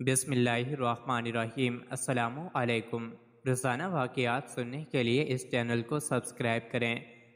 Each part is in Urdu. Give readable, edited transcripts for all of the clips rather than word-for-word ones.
بسم اللہ الرحمن الرحیم۔ السلام علیکم۔ روزانہ واقعات سننے کے لیے اس چینل کو سبسکرائب کریں۔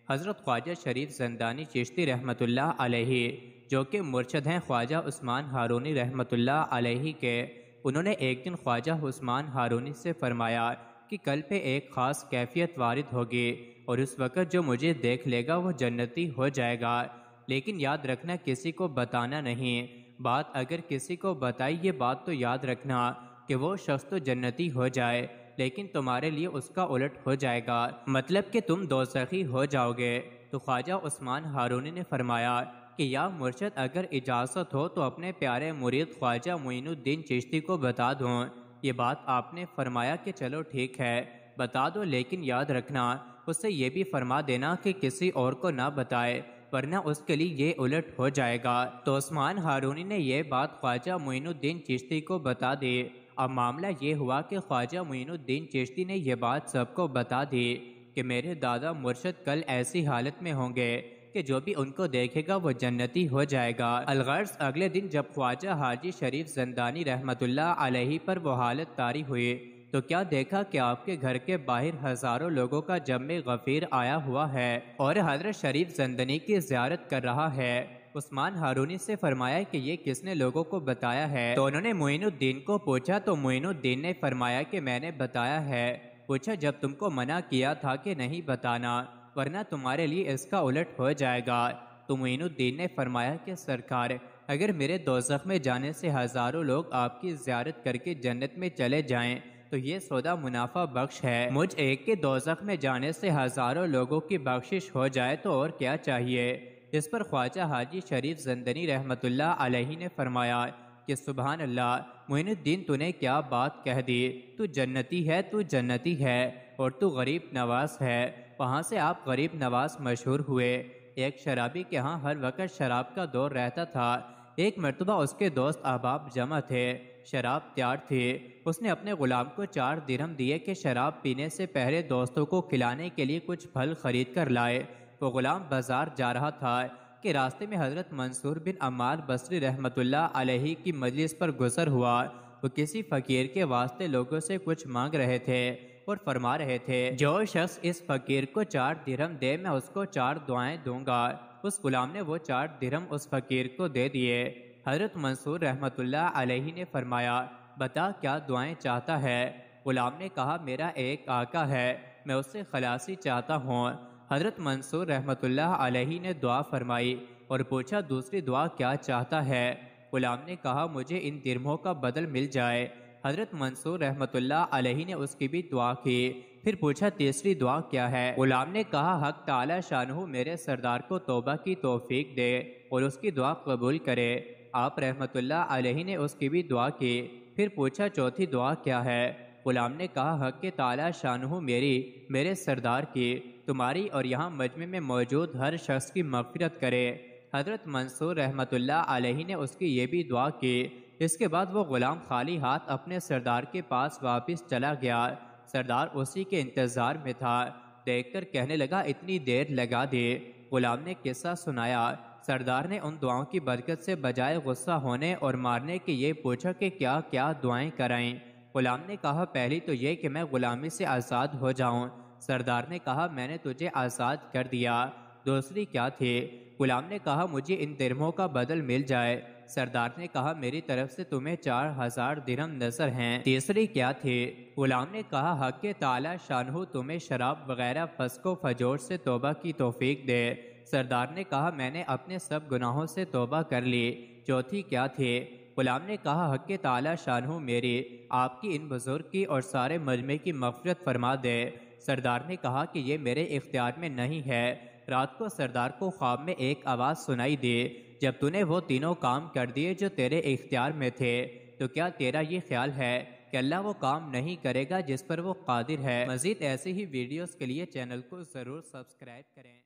حضرت خواجہ شریف زندانی چشتی رحمۃ اللہ علیہ، جو کہ مرشد ہیں خواجہ عثمان ہارونی رحمۃ اللہ علیہ کے، انہوں نے ایک دن خواجہ عثمان ہارونی سے فرمایا کہ کل پہ ایک خاص کیفیت وارد ہوگی اور اس وقت جو مجھے دیکھ لے گا وہ جنتی ہو جائے گا، لیکن یاد رکھنا کسی کو بتانا نہیں۔ بات اگر کسی کو بتائی یہ بات تو یاد رکھنا کہ وہ شخص تو جنتی ہو جائے لیکن تمہارے لیے اس کا الٹ ہو جائے گا، مطلب کہ تم دوزخی ہو جاؤ گے۔ تو خواجہ عثمان ہارونی نے فرمایا کہ یا مرشد اگر اجازت ہو تو اپنے پیارے مرید خواجہ معین الدین چشتی کو بتا دوں۔ یہ بات آپ نے فرمایا کہ چلو ٹھیک ہے بتا دو، لیکن یاد رکھنا اس سے یہ بھی فرما دینا کہ کسی اور کو نہ بتائے ورنہ اس کے لیے یہ الٹ ہو جائے گا۔ تو عثمان ہارونی نے یہ بات خواجہ معین الدین چشتی کو بتا دی۔ اب معاملہ یہ ہوا کہ خواجہ معین الدین چشتی نے یہ بات سب کو بتا دی کہ میرے دادا مرشد کل ایسی حالت میں ہوں گے کہ جو بھی ان کو دیکھے گا وہ جنتی ہو جائے گا۔ الغرض اگلے دن جب خواجہ حاجی شریف زندانی رحمۃ اللہ علیہ پر وہ حالت طاری ہوئی تو کیا دیکھا کہ آپ کے گھر کے باہر ہزاروں لوگوں کا جم غفیر آیا ہوا ہے اور حضرت شریف زندانی کی زیارت کر رہا ہے۔ عثمان ہارونی سے فرمایا کہ یہ کس نے لوگوں کو بتایا ہے؟ تو انہوں نے معین الدین کو پوچھا تو معین الدین نے فرمایا کہ میں نے بتایا ہے۔ پوچھا جب تم کو منع کیا تھا کہ نہیں بتانا ورنہ تمہارے لیے اس کا الٹ ہو جائے گا؟ تو معین الدین نے فرمایا کہ سرکار اگر میرے دوزخ میں جانے سے ہزاروں لوگ آپ کی زیارت کر کے جنت میں چلے جائیں تو یہ سودا منافع بخش ہے، مجھ ایک کے دوزخ میں جانے سے ہزاروں لوگوں کی بخشش ہو جائے تو اور کیا چاہیے؟ اس پر خواجہ حاجی شریف زندانی رحمۃ اللہ علیہ نے فرمایا کہ سبحان اللہ معین الدین تو نے کیا بات کہہ دی، تو جنتی ہے، تو جنتی ہے اور تو غریب نواز ہے۔ وہاں سے آپ غریب نواز مشہور ہوئے۔ ایک شرابی کے ہاں ہر وقت شراب کا دور رہتا تھا۔ ایک مرتبہ اس کے دوست احباب جمع تھے، شراب تیار تھی، اس نے اپنے غلام کو 4 درہم دیے کہ شراب پینے سے پہلے دوستوں کو کھلانے کے لیے کچھ پھل خرید کر لائے۔ وہ غلام بازار جا رہا تھا کہ راستے میں حضرت منصور بن عمار بصری رحمۃ اللہ علیہ کی مجلس پر گزر ہوا۔ وہ کسی فقیر کے واسطے لوگوں سے کچھ مانگ رہے تھے اور فرما رہے تھے جو شخص اس فقیر کو 4 درہم دے میں اس کو 4 دعائیں دوں گا۔ اس غلام نے وہ 4 درہم اس فقیر کو دے دیے۔ حضرت منصور رحمۃ اللہ علیہ نے فرمایا بتا کیا دعائیں چاہتا ہے؟ غلام نے کہا میرا ایک آقا ہے، میں اس سے خلاصی چاہتا ہوں۔ حضرت منصور رحمۃ اللہ علیہ نے دعا فرمائی اور پوچھا دوسری دعا کیا چاہتا ہے؟ غلام نے کہا مجھے ان درہموں کا بدل مل جائے۔ حضرت منصور رحمۃ اللہ علیہ نے اس کی بھی دعا کی، پھر پوچھا تیسری دعا کیا ہے؟ غلام نے کہا حق تعالی شانہ میرے سردار کو توبہ کی توفیق دے اور اس کی دعا قبول کرے۔ آپ رحمۃ اللہ علیہ نے اس کی بھی دعا کی، پھر پوچھا چوتھی دعا کیا ہے؟ غلام نے کہا حق تعالی شانہ میرے سردار کی، تمہاری اور یہاں مجمع میں موجود ہر شخص کی مغفرت کرے۔ حضرت منصور رحمۃ اللہ علیہ نے اس کی یہ بھی دعا کی۔ اس کے بعد وہ غلام خالی ہاتھ اپنے سردار کے پاس واپس چلا گیا۔ سردار اسی کے انتظار میں تھا، دیکھ کر کہنے لگا اتنی دیر لگا دی۔ غلام نے قصہ سنایا۔ سردار نے ان دعاؤں کی برکت سے بجائے غصہ ہونے اور مارنے کے یہ پوچھا کہ کیا کیا دعائیں کرائیں؟ غلام نے کہا پہلی تو یہ کہ میں غلامی سے آزاد ہو جاؤں۔ سردار نے کہا میں نے تجھے آزاد کر دیا۔ دوسری کیا تھی؟ غلام نے کہا مجھے ان درہموں کا بدل مل جائے۔ سردار نے کہا میری طرف سے تمہیں 4000 درہم نظر ہیں۔ تیسری کیا تھی؟ غلام نے کہا حق تعالی شانہ تمہیں شراب وغیرہ فسق و فجور سے توبہ کی توفیق دے۔ سردار نے کہا میں نے اپنے سب گناہوں سے توبہ کر لی۔ چوتھی کیا تھی؟ غلام نے کہا حق تعالی شانہ میری، آپ کی ان بزرگ کی اور سارے مجمع کی مغفرت فرما دے۔ سردار نے کہا کہ یہ میرے اختیار میں نہیں ہے۔ رات کو سردار کو خواب میں ایک آواز سنائی دی جب تو نے وہ تینوں کام کر دیے جو تیرے اختیار میں تھے تو کیا تیرا یہ خیال ہے کہ اللہ وہ کام نہیں کرے گا جس پر وہ قادر ہے؟ مزید ایسی ہی ویڈیوز کے لیے چینل کو ضرور سبسکرائب کریں۔